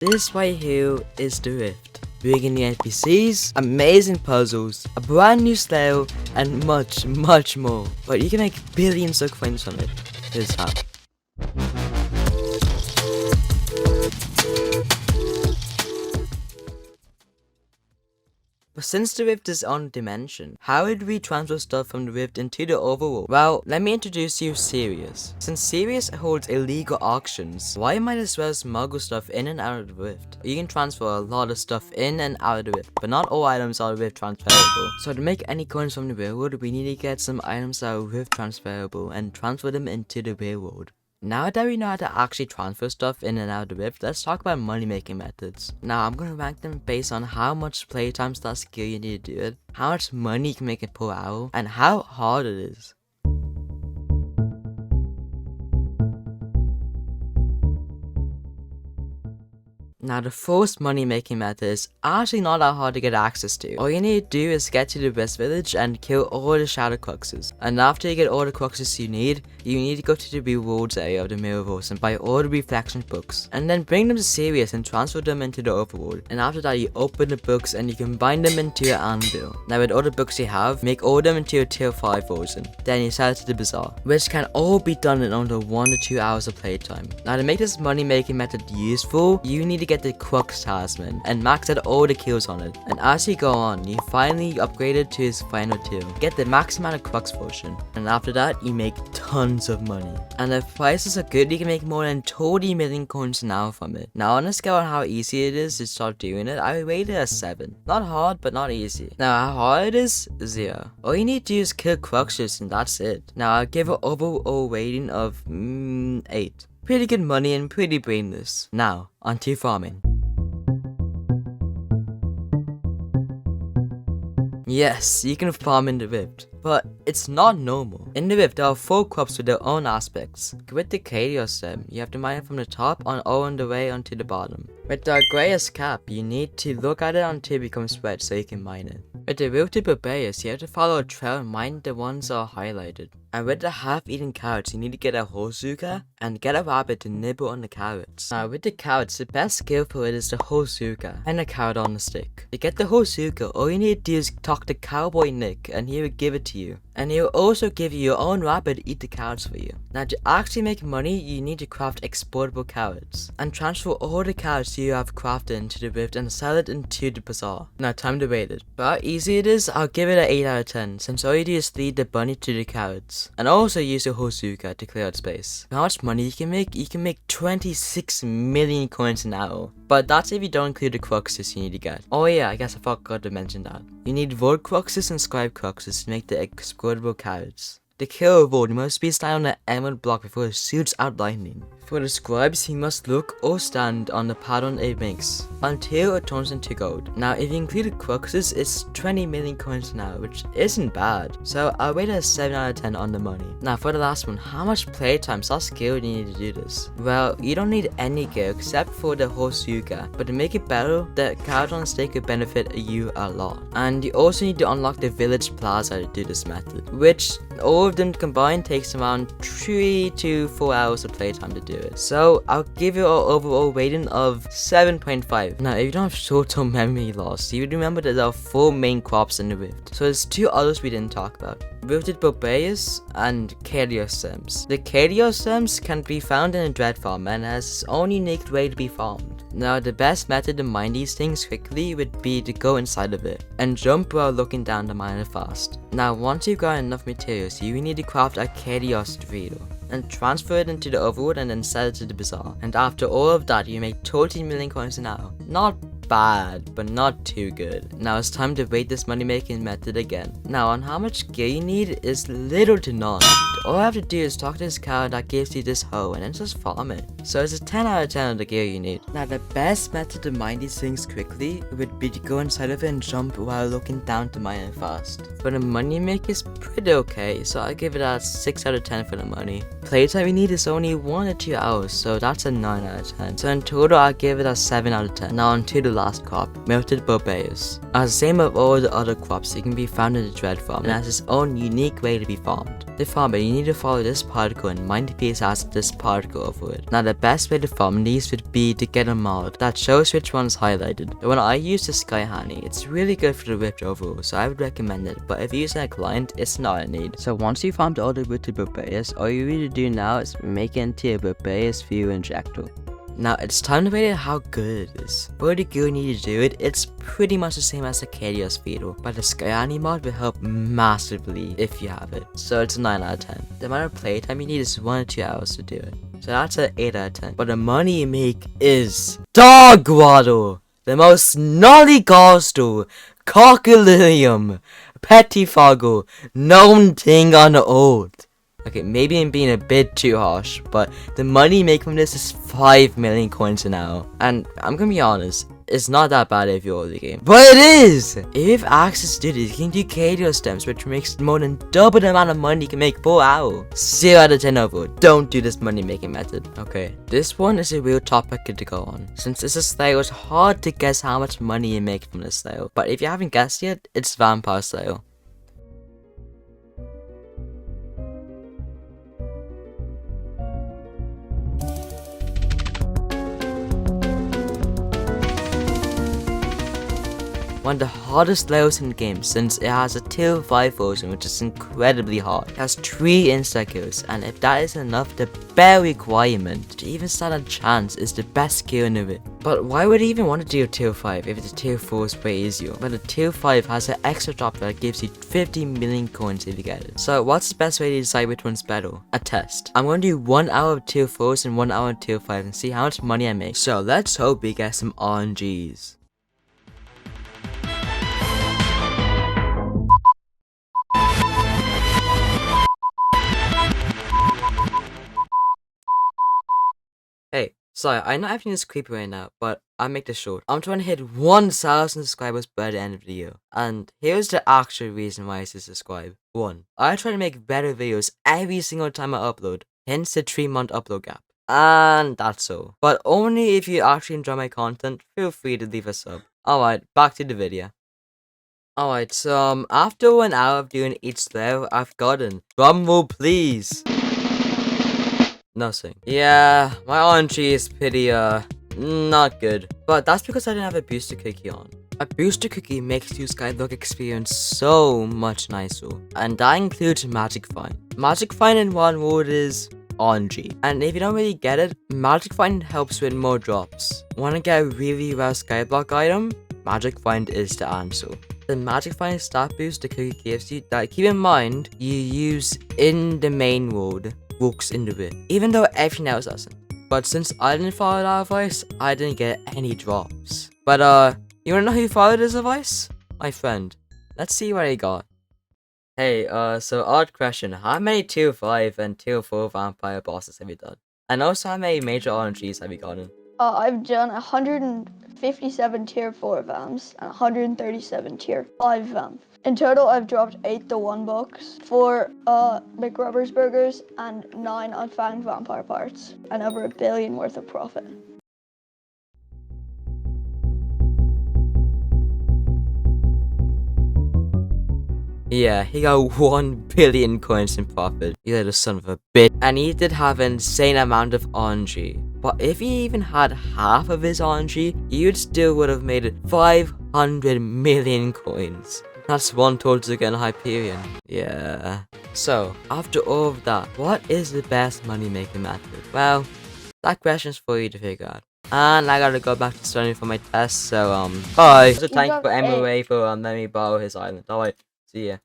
This right here is the Rift. Bringing new NPCs, amazing puzzles, a brand new style, and much more. But you can make billions of coins on it. Here's how. But since the Rift is on dimension, how would we transfer stuff from the Rift into the overworld? Well, let me introduce you Sirius. Since Sirius holds illegal auctions, why might as well smuggle stuff in and out of the Rift? You can transfer a lot of stuff in and out of the Rift, but not all items are Rift transferable. So to make any coins from the real world, we need to get some items that are Rift transferable and transfer them into the real world. Now that we know how to actually transfer stuff in and out of the Rift, let's talk about money making methods. Now I'm gonna rank them based on how much playtime / skill you need to do it, how much money you can make it per hour, and how hard it is. Now the first money making method is actually not that hard to get access to. All you need to do is get to the West Village and kill all the Shadow Cruxes. And after you get all the Cruxes you need to go to the rewards area of the Mirrorverse and buy all the Refraction books. And then bring them to Sirius and transfer them into the overworld. And after that you open the books and you combine them into an anvil. Now with all the books you have, make all of them into a tier 5 version. Then you sell it to the bazaar, which can all be done in under 1 to 2 hours of playtime. Now to make this money making method useful, you need to get the Crux Talisman and max out all the kills on it. And as you go on, you finally upgrade it to his final tier. Get the max amount of Crux version. And after that, you make tons of money. And if prices are good, you can make more than 30 million coins an hour from it. Now on a scale on how easy it is to start doing it, I would rate it as 7. Not hard, but not easy. Now how hard it is? 0. All you need to do is kill Cruxes and that's it. Now I'll give it overall rating of 8. Pretty good money and pretty brainless. Now, onto farming. Yes, you can farm in the Rift, but it's not normal. In the Rift, there are 4 crops with their own aspects. With the Chaos stem, you have to mine it from the top or on the way onto the bottom. With the Agrarius cap, you need to look at it until it becomes red so you can mine it. With the Wilted Barbarius, you have to follow a trail and mine the ones that are highlighted. And with the half-eaten carrots, you need to get a Hosuka and get a rabbit to nibble on the carrots. Now with the carrots, the best skill for it is the Hosuka and a carrot on the stick. To get the Hosuka, all you need to do is talk to Cowboy Nick and he will give it to you. And he will also give you your own rabbit to eat the carrots for you. Now to actually make money, you need to craft exportable carrots. And transfer all the carrots you have crafted into the Rift and sell it into the bazaar. Now time to rate it. But how easy it is, I'll give it an 8 out of 10 since all you do is lead the bunny to the carrots. And also use the Hosuka to clear out space. How much money you can make 26 million coins an hour. But that's if you don't include the Cruxes you need to get. Oh yeah, I guess I forgot to mention that. You need Void Cruxes and Scribe Cruxes to make the explodable carrots. The killer Void must be stand on the emerald block before it shoots out lightning. For the scribes, he must look or stand on the pattern it makes until it turns into gold. Now if you include the Cruxes, it's 20 million coins now, which isn't bad. So I'll rate it a 7 out of 10 on the money. Now for the last one, how much playtime / skill do you need to do this? Well, you don't need any gear except for the Hosuka, but to make it better, the carrot on the stick will benefit you a lot. And you also need to unlock the village plaza to do this method, which all of them combined takes around 3 to 4 hours of playtime to do it. So I'll give you an overall rating of 7.5. Now if you don't have short-term memory loss, you would remember that there are 4 main crops in the Rift. So there's 2 others we didn't talk about. Wilted Barbarius and Chaos stems. The Chaos stems can be found in a Dread farm and has its own unique way to be farmed. Now the best method to mine these things quickly would be to go inside of it and jump while looking down to mine it fast. Now once you've got enough materials, you need to craft a Chaos drill and transfer it into the overworld and then sell it to the bazaar. And after all of that, you make 30 million coins an hour. Not bad, but not too good. Now it's time to rate this money making method again. Now on how much gear you need is little to none. All I have to do is talk to this cow that gives you this hoe and then just farm it. So it's a 10 out of 10 of the gear you need. Now the best method to mine these things quickly would be to go inside of it and jump while looking down to mine it fast. But the money you make is pretty okay, so I give it a 6 out of 10 for the money. Playtime you need is only 1 to 2 hours, so that's a 9 out of 10. So in total I give it a 7 out of 10. Now on to the last crop, melted Barbaeus. As the same with all the other crops, it can be found in the Dread farm and has its own unique way to be farmed. To farm it, you need to follow this particle and mine the piece as this particle over it. Now the best way to farm these would be to get a mod that shows which one is highlighted. The one I use is Sky Honey. It's really good for the rift overall, so I would recommend it, but if you use a client, it's not a need. So once you farmed all the rooted Barbaeus, all you need to do now is make it into a Barbaeus Fuel Injector. Now it's time to rate how good it is. For the gear you need to do it, it's pretty much the same as the Chaos Fatal, but the Skyani mod will help massively if you have it. So it's a 9 out of 10. The amount of playtime you need is 1 to 2 hours to do it. So that's an 8 out of 10. But the money you make is Dog Waddle, the most snotty Gostel, Cockillium, Pettifoggle, known thing on the old. Okay, maybe I'm being a bit too harsh, but the money you make from this is 5 million coins an hour. And I'm gonna be honest, it's not that bad if you're the game. But it is! If you have access to this, you can do KDO stems, which makes more than double the amount of money you can make per hour. 0 out of 10 overall. Don't do this money making method. Okay, this one is a real topic to go on. Since it's a style, it's hard to guess how much money you make from this style. But if you haven't guessed yet, it's Vampire style. One of the hardest layers in the game, since it has a tier 5 version which is incredibly hard. It has 3 insta kills, and if that isn't enough, the bare requirement to even stand a chance is the best skill in it. But why would you even want to do a tier 5 if the tier 4 is way easier? But the tier 5 has an extra drop that gives you 50 million coins if you get it. So what's the best way to decide which one's better? A test. I'm going to do 1 hour of tier 4s and 1 hour of tier 5 and see how much money I make. So let's hope we get some RNGs. Hey, sorry, I know everything is creepy right now, but I'll make this short. I'm trying to hit 1,000 subscribers by the end of the year. And here's the actual reason why I should subscribe. 1. I try to make better videos every single time I upload, hence the 3-month upload gap. And that's all. But only if you actually enjoy my content, feel free to leave a sub. Alright, back to the video. Alright, so after 1 hour of doing each layer, I've gotten, drumroll please, nothing. Yeah, my RNG is pretty, not good. But that's because I didn't have a booster cookie on. A booster cookie makes your Skyblock experience so much nicer. And that includes Magic Find. Magic Find in one word is RNG. And if you don't really get it, Magic Find helps with more drops. Wanna get a really rare Skyblock item? Magic Find is the answer. The Magic Find stat boost the cookie gives you that, keep in mind, you use in the main world works in the bit, even though everything else doesn't. But since I didn't follow that advice, I didn't get any drops. But you wanna know who followed this advice? My friend. Let's see what he got. Hey, so odd question, how many tier 5 and tier 4 vampire bosses have you done? And also how many major RNGs have you gotten? I've done 157 tier 4 VAMs and 137 tier 5 VAMs. In total, I've dropped 8 to 1 bucks, 4 McRubbers burgers, and 9 unfound vampire parts, and over $1 billion worth of profit. Yeah, he got 1 billion coins in profit. You little son of a bitch. And he did have an insane amount of RNG. But if he even had half of his RNG, you still would have made it 500 million coins. That's 1 total again Hyperion. Yeah. So, after all of that, what is the best money making method? Well, that question's for you to figure out. And I gotta go back to studying for my test, so bye. So thank you for MOA for letting me borrow his island. Alright, see ya.